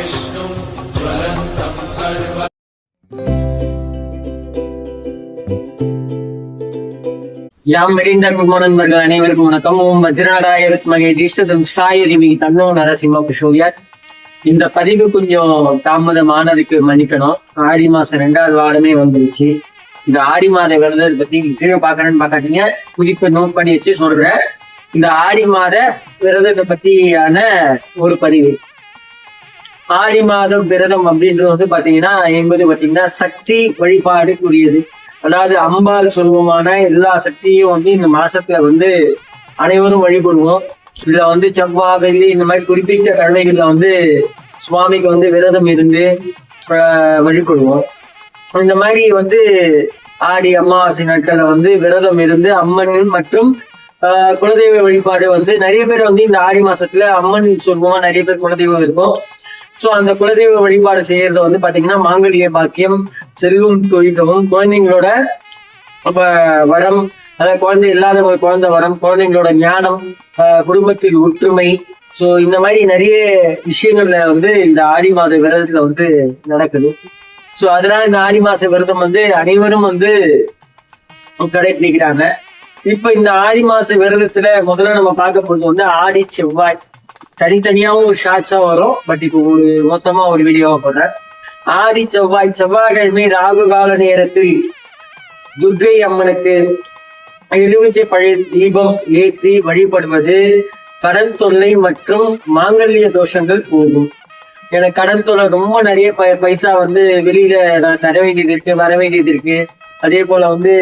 विष्णुं ज्वलन्तं सर्व யாம் மெரிந்த குமாரன்பர்கள் அனைவருக்கும் வணக்கம். ஓம் வஜ்ரநாடாய வித்மகே தீஷ்டதம் சாயரிமி தன்னோ நரசிம்ம புஷோயார். இந்த பதிவு கொஞ்சம் தாமதமானதுக்கு மன்னிக்கணும். ஆடி மாசம் 2வது வாரமே வந்துருச்சு. இந்த ஆடி மாத விரதத்தை பத்தி கீழே பாக்கணும்னு பாக்காட்டீங்க, குறிப்பை நோட் பண்ணி வச்சு சொல்றேன். இந்த ஆடி மாத விரதத்தை பத்தியான ஒரு பதிவு. ஆடி மாதம் விரதம் அப்படின்றது வந்து பாத்தீங்கன்னா பாத்தீங்கன்னா சக்தி வழிபாடுக்குரியது. அதாவது அம்பாள் சொல்லுவமான எல்லா சக்தியும் வந்து இந்த மாசத்துல வந்து அனைவரும் வழிபடுவோம். இதுல வந்து செவ்வாய், வெள்ளி இந்த மாதிரி குறிப்பிட்ட கிழமைகள்ல வந்து சுவாமிக்கு வந்து விரதம் இருந்து வழிபடுவோம். இந்த மாதிரி வந்து ஆடி அமாவாசை நாட்கள்ல வந்து விரதம் இருந்து அம்மன் மற்றும் குலதெய்வ வழிபாடு வந்து நிறைய பேர் வந்து இந்த ஆடி மாசத்துல அம்மன் சொல்லுவோம், நிறைய பேர் குலதெய்வம் இருக்கும். சோ அந்த குலதெய்வ வழிபாடு செய்யறது வந்து பாத்தீங்கன்னா மாங்கல்ய பாக்கியம், செல்வம் தொழிலும், குழந்தைங்களோட வரம், அதாவது குழந்தை இல்லாதவங்க குழந்தை வரம், குழந்தைங்களோட ஞானம், குடும்பத்தில் ஒற்றுமை. சோ இந்த மாதிரி நிறைய விஷயங்கள்ல வந்து இந்த ஆடி மாத விரதத்துல வந்து நடக்குது. சோ அதனால இந்த ஆடி மாச விரதம் வந்து அனைவரும் வந்து கடைபிடிக்கிறாங்க. இப்ப இந்த ஆடி மாச விரதத்துல முதல்ல நம்ம பார்க்க போறது வந்து ஆடி செவ்வாய். தனித்தனியாவும் ஒரு ஷார்ட்ஸா வரும், பட் இப்போ ஒரு மொத்தமா ஒரு வீடியோவா போடுறேன். ஆடி செவ்வாய், செவ்வாய்க்கிழமை ராகு கால நேரத்தில் துர்க்கை அம்மனுக்கு எலுமிச்சை பழைய தீபம் ஏற்றி வழிபடுவது கடன் தொல்லை மற்றும் மாங்கல்ய தோஷங்கள் போகும். எனக்கு கடன் தொல்லை ரொம்ப நிறைய பைசா வந்து வெளியில நான் தர வேண்டியது இருக்கு, வர வேண்டியது இருக்கு. அதே போல வந்து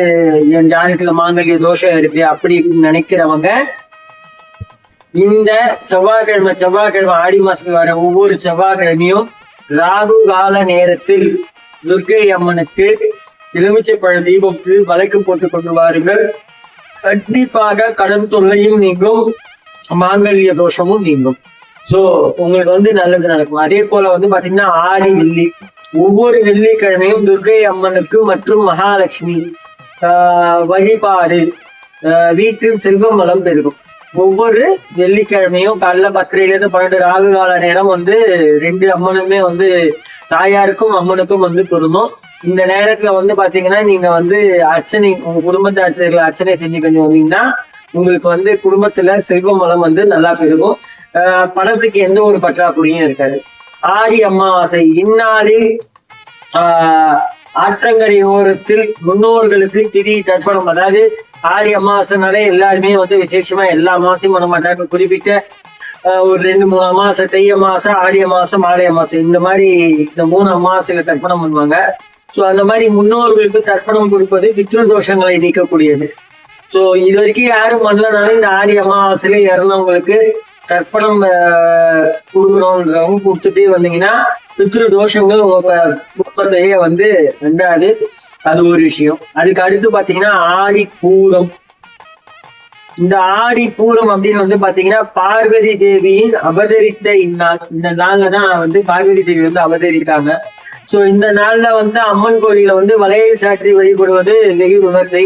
என் ஜாதகத்துல மாங்கல்ய தோஷம் இருக்கு அப்படி நினைக்கிறவங்க இந்த செவ்வாய்க்கிழமை ஆடி மாசத்துக்கு வர ஒவ்வொரு செவ்வாய்க்கிழமையும் ராகு கால நேரத்தில் துர்க்கை அம்மனுக்கு எலுமிச்சை பழ தீபத்துக்கு வழக்கு போட்டுக் கொண்டு வாருங்கள். கண்டிப்பாக கடன் தொல்லையும் நீங்கும், மாங்கல்ய தோஷமும் நீங்கும். சோ உங்களுக்கு வந்து நல்லது நடக்கும். அதே போல வந்து பாத்தீங்கன்னா ஆடி வெள்ளி, ஒவ்வொரு வெள்ளிக்கிழமையும் துர்க்கை அம்மனுக்கு மற்றும் மகாலட்சுமி வழிபாடு வீட்டில் செல்வம் வளம் பெருகும். ஒவ்வொரு வெள்ளிக்கிழமையும் காலைல 10:30 12 ராகு கால நேரம் வந்து 2 அம்மனுமே வந்து தாயாருக்கும் அம்மனுக்கும் வந்து பொருந்தும். இந்த நேரத்துல வந்து பாத்தீங்கன்னா நீங்க வந்து அர்ச்சனை, உங்க குடும்பத்தை அர்ச்சனை செஞ்சு கொஞ்சம் வந்தீங்கன்னா உங்களுக்கு வந்து குடும்பத்துல செல்வம் வளம் வந்து நல்லா பெருகும். பணத்துக்கு எந்த ஒரு பற்றாக்குறையும் இருக்காது. ஆடி அமாவாசை இந்நாளில் ஆற்றங்கரை ஓரத்தில் முன்னோர்களுக்கு திதி தர்ப்பணம். அதாவது ஆடி அமாவாசைனாலே எல்லாருமே வந்து விசேஷமா எல்லா அமாவாசையும் பண்ண மாட்டாங்க. குறிப்பிட்ட ஒரு 2-3 அமாவாசை, தை அமாவாசை, ஆடி அமாவாசை, மாலை அமாவாசை, இந்த மாதிரி இந்த 3 அமாவாசையில தர்ப்பணம் பண்ணுவாங்க. ஸோ அந்த மாதிரி முன்னோர்களுக்கு தர்ப்பணம் கொடுப்பது பித்ரு தோஷங்களை நீக்கக்கூடியது. ஸோ இது வரைக்கும் யாரும் பண்ணலனாலும் இந்த ஆடி அமாவாசையில இறந்தவங்களுக்கு தர்ப்பணம் கொடுக்கணுன்றவங்க கொடுத்துட்டே வந்தீங்கன்னா பித்ரு தோஷங்கள் உங்க குடும்பத்தையே வந்து ரெண்டாது. அது ஒரு விஷயம். அதுக்கு அடுத்து பாத்தீங்கன்னா ஆடி பூரம். இந்த ஆடி பூரம் அப்படின்னு வந்து பாத்தீங்கன்னா பார்வதி தேவியின் அவதரித்த இந்நாள். இந்த நாள்ல தான் வந்து பார்வதி தேவி வந்து அவதரித்தாங்க. சோ இந்த நாள்ல வந்து அம்மன் கோயில வந்து வளையல் சாற்றி வழிபடுவது வெகு விமர்சை.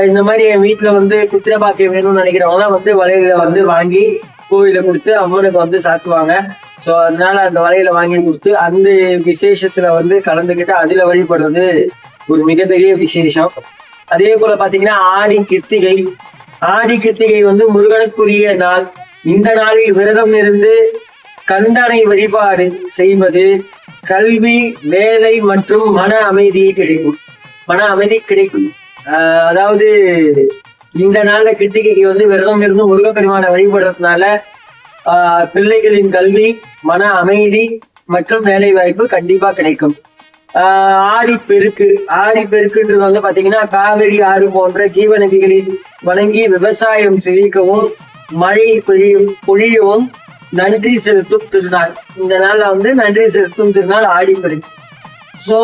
இந்த மாதிரி என் வீட்டுல வந்து புத்திர பாக்கியம் வேணும்னு நினைக்கிறவங்க வந்து வளையல வந்து வாங்கி கோயில கொடுத்து அம்மனுக்கு வந்து சாத்துவாங்க. சோ அதனால அந்த வளையல வாங்கி கொடுத்து அந்த விசேஷத்துல வந்து கலந்துக்கிட்டு அதுல வழிபடுறது ஒரு மிகப்பெரிய விசேஷம். அதே போல பாத்தீங்கன்னா ஆடி கிருத்திகை. ஆடி கிருத்திகை வந்து முருகனுக்குரிய நாள். இந்த நாளில் விரதம் இருந்து கந்தனை வழிபாடு செய்வது கல்வி, வேலை மற்றும் மன அமைதி கிடைக்கும். மன அமைதி கிடைக்கும். அதாவது இந்த நாள்ல கிருத்திகைக்கு வந்து விரதம் இருந்து முருகப்பெருமானை வழிபடுறதுனால பிள்ளைகளின் கல்வி, மன அமைதி மற்றும் வேலை வாய்ப்பு கண்டிப்பா கிடைக்கும். ஆடிப்பெருக்கு. ஆடிப்பெருக்குன்றது வந்து பாத்தீங்கன்னா காவிரி ஆறு போன்ற ஜீவநதிகளில் வணங்கி விவசாயம் செழிக்கவும் மழை பொழியவும் நன்றி செலுத்தும் திருநாள். இந்த நாள்ல வந்து நன்றி செலுத்தும் திருநாள் ஆடிப்பெருக்கு. ஸோ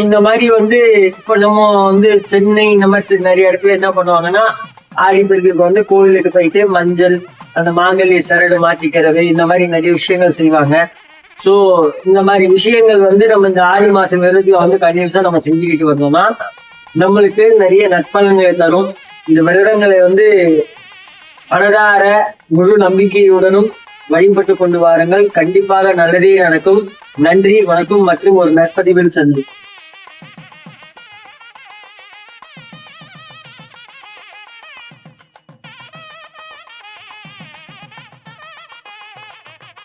இந்த மாதிரி வந்து இப்ப நம்ம வந்து சென்னை இந்த மாதிரி நிறைய இடத்துல என்ன பண்ணுவாங்கன்னா ஆடிப்பெருக்குக்கு வந்து கோயிலுக்கு போயிட்டு மஞ்சள், அந்த மாங்கல்ய சரடு மாற்றிக்கிறது, இந்த மாதிரி நிறைய விஷயங்கள் செய்வாங்க. சோ இந்த மாதிரி விஷயங்கள் வந்து நம்ம இந்த ஆடி மாசம் விரதத்துல வந்து கண்டிப்பா நம்ம செஞ்சுக்கிட்டு வந்தோம்னா நம்மளுக்கு நிறைய நற்பலன்களை தரும். இந்த விரதங்களை வந்து மனதார முழு நம்பிக்கையுடனும் வழிபட்டு கொண்டு வாருங்கள். கண்டிப்பாக நல்லதே நடக்கும். நன்றி, வணக்கம் மற்றும் ஒரு நற்பதிவில் சந்தி.